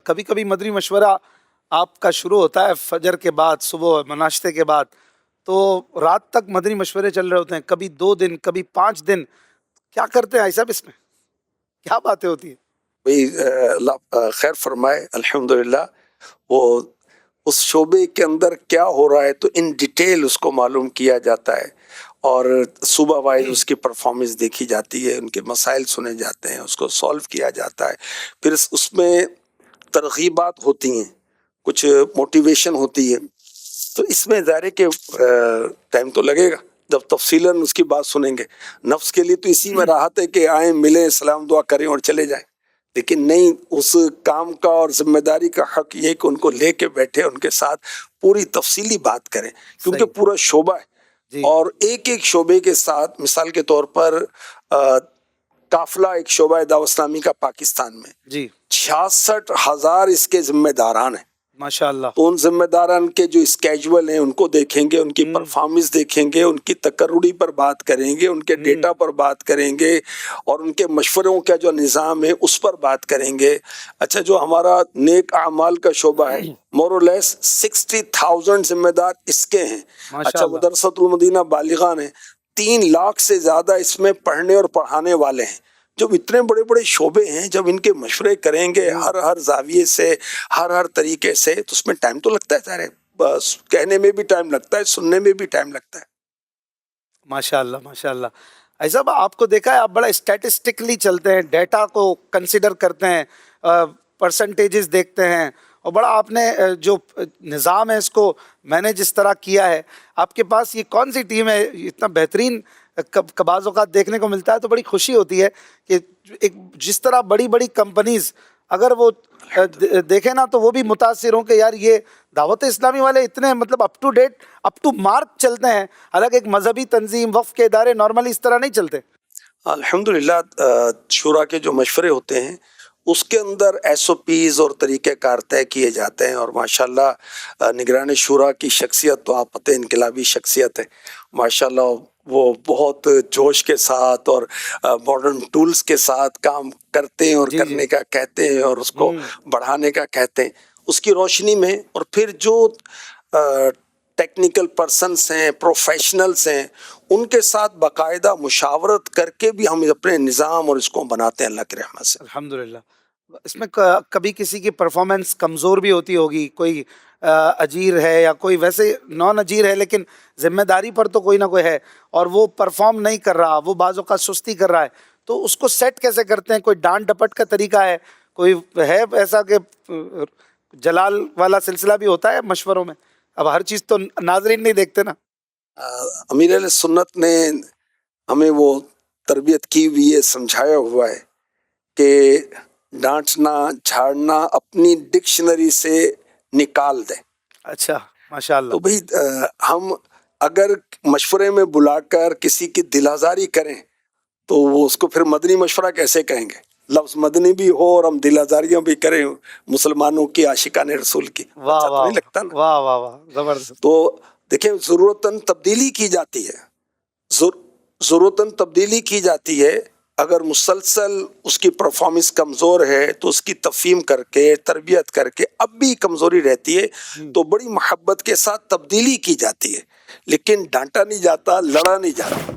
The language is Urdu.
کبھی کبھی مدنی مشورہ آپ کا شروع ہوتا ہے فجر کے بعد، صبح ناشتے کے بعد، تو رات تک مدنی مشورے چل رہے ہوتے ہیں، کبھی 2 دن، کبھی 5 دن. کیا کرتے ہیں ایسا؟ اس میں کیا باتیں ہوتی ہیں؟ بھئی اللہ خیر فرمائے. الحمدللہ وہ اس شعبے کے اندر کیا ہو رہا ہے تو ان ڈیٹیل اس کو معلوم کیا جاتا ہے، اور صوبہ وائز اس کی پرفارمنس دیکھی جاتی ہے، ان کے مسائل سنے جاتے ہیں، اس کو سولو کیا جاتا ہے. پھر اس میں ترغیبات ہوتی ہیں، کچھ موٹیویشن ہوتی ہے. تو اس میں ظاہر ہے کہ ٹائم تو لگے گا جب تفصیلاً اس کی بات سنیں گے. نفس کے لیے تو اسی میں راحت ہے کہ آئیں، ملیں، سلام دعا کریں اور چلے جائیں، لیکن نہیں، اس کام کا اور ذمہ داری کا حق یہ کہ ان کو لے کے بیٹھے، ان کے ساتھ پوری تفصیلی بات کریں، کیونکہ صحیح پورا شعبہ ہے. جی اور ایک ایک شعبے کے ساتھ، مثال کے طور پر قافلہ ایک شعبہ ہے دعوت اسلامی کا پاکستان میں، جی 66,000 اس کے ذمہ داران ہیں. ماشاء اللہ. تو ان ذمہ داران کے جو اسکیجول ہیں ان کو دیکھیں گے، ان کی پرفارمنس دیکھیں گے، ان کی تقرری پر بات کریں گے، ان کے ڈیٹا پر بات کریں گے، اور ان کے مشوروں کا جو نظام ہے اس پر بات کریں گے. اچھا، جو ہمارا نیک اعمال کا شعبہ ہے، مور اور لیس 60,000 ذمہ دار اس کے ہیں. اچھا، مدرسۃ المدینہ بالغان ہیں، 3 لاکھ سے زیادہ اس میں پڑھنے اور پڑھانے والے ہیں. جب اتنے بڑے بڑے شعبے ہیں، جب ان کے مشورے کریں گے ہر زاویے سے، ہر طریقے سے، تو اس میں ٹائم تو لگتا ہے. سارے بس کہنے میں بھی ٹائم لگتا ہے، سننے میں بھی ٹائم لگتا ہے. ماشاء اللہ ماشاء اللہ. ایسا آپ کو دیکھا ہے، آپ بڑا اسٹیٹسٹکلی چلتے ہیں، ڈیٹا کو کنسیڈر کرتے ہیں، پرسنٹیجز دیکھتے ہیں، اور بڑا آپ نے جو نظام ہے اس کو مینیج اس طرح کیا ہے. آپ کے پاس یہ کون سی ٹیم ہے؟ اتنا بہترین بعض اوقات دیکھنے کو ملتا ہے تو بڑی خوشی ہوتی ہے کہ ایک جس طرح بڑی بڑی کمپنیز اگر وہ دیکھیں نا تو وہ بھی متاثر ہوں کہ یار یہ دعوت اسلامی والے اتنے مطلب up to date, up to mark چلتے ہیں. حالانکہ ایک مذہبی تنظیم، وقف کے ادارے نارملی اس طرح نہیں چلتے. الحمدللہ شورا کے جو مشورے ہوتے ہیں اس کے اندر ایس او پیز اور طریقہ کار طے کیے جاتے ہیں، اور ماشاءاللہ نگران شورا کی شخصیت تو آپ پتہ انقلابی شخصیت ہے. ماشاءاللہ وہ بہت جوش کے ساتھ اور ماڈرن ٹولز کے ساتھ کام کرتے ہیں، اور کرنے کا کہتے ہیں، اور اس کو بڑھانے کا کہتے ہیں. اس کی روشنی میں، اور پھر جو ٹیکنیکل پرسنس ہیں، پروفیشنلز ہیں، ان کے ساتھ باقاعدہ مشاورت کر کے بھی ہم اپنے نظام اور اس کو بناتے ہیں اللہ کی رحمت سے. الحمدللہ. اس میں کبھی کسی کی پرفارمنس کمزور بھی ہوتی ہوگی، کوئی اجیر ہے یا کوئی ویسے نان اجیر ہے لیکن ذمہ داری پر تو کوئی نہ کوئی ہے، اور وہ پرفارم نہیں کر رہا، وہ بعض اوقات سستی کر رہا ہے، تو اس کو سیٹ کیسے کرتے ہیں؟ کوئی ڈانٹ ڈپٹ کا طریقہ ہے؟ کوئی ہے ایسا کہ جلال والا سلسلہ بھی ہوتا ہے مشوروں میں؟ اب ہر چیز تو ناظرین نہیں دیکھتے نا. امیر اہل سنت نے ہمیں وہ تربیت کی ہوئی ہے، سمجھایا ہوا ہے کہ ڈانٹنا جھاڑنا اپنی ڈکشنری سے نکال دیں. اچھا ماشاء اللہ. تو بھئی ہم اگر مشورے میں بلا کر کسی کی دل آزاری کریں تو وہ اس کو پھر مدنی مشورہ کیسے کہیں گے؟ لفظ مدنی بھی ہو اور ہم دل آزاریاں بھی کریں مسلمانوں کی، عاشقان رسول کی، اچھا تو نہیں لگتا نا. واہ واہ واہ، زبردست. تو دیکھیں، ضرورتاً تبدیلی کی جاتی ہے، ضرورتاً تبدیلی کی جاتی ہے. اگر مسلسل اس کی پرفارمنس کمزور ہے تو اس کی تفہیم کر کے، تربیت کر کے، اب بھی کمزوری رہتی ہے تو بڑی محبت کے ساتھ تبدیلی کی جاتی ہے، لیکن ڈانٹا نہیں جاتا، لڑا نہیں جاتا.